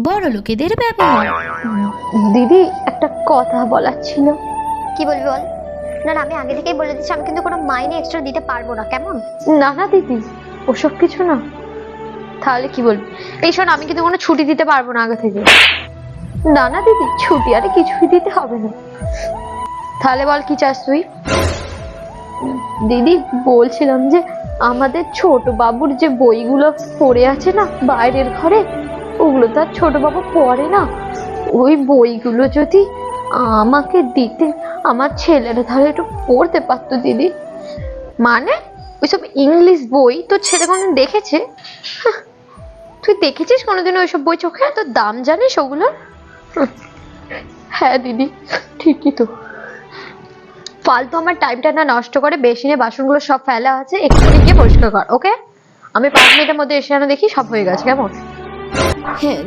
বড় লোকেদের ব্যবহার। দিদি একটা কথা বলার ছিল। কি বলবি বল। না না, আমি আগে থেকেই বলে দিচ্ছি, আমি কিন্তু কোনো মাইনে এক্সট্রা দিতে পারবো না, কেমন? না না দিদি, ওসব কিছু না। তাহলে কি বলবি? এই শোন, আমি কিন্তু কোনো ছুটি দিতে পারবো না আগে থেকে। না না দিদি, ছুটি আরে কিছুই দিতে হবে না। তাহলে বল কি চাস তুই? দিদি বলছিলাম যে আমাদের ছোট বাবুর যে বইগুলো পড়ে আছে না বাইরের ঘরে, ওগুলো তো আর ছোট বাবু পড়ে না। ওই বইগুলো যদি আমাকে দিতে, আমার ছেলেরা তাহলে একটু পড়তে পারতো দিদি। মানে ওইসব ইংলিশ বই তোর ছেলে কোনদিন দেখেছে? হাহ, তুই দেখেছিস কোনোদিন ওইসব বই চোখে? এত দাম জানিস ওগুলো? হ্যাঁ দিদি, ঠিকই তো। ফালতু আমার টাইমটা না নষ্ট করে বেসিনে বাসনগুলো সব ফেলা আছে, এক্ষুনি গিয়ে পরিষ্কার কর, ওকে? আমি 5 মিনিটের মধ্যে এসে দেখি সব হয়ে গেছে, কেমন? হ্যাঁ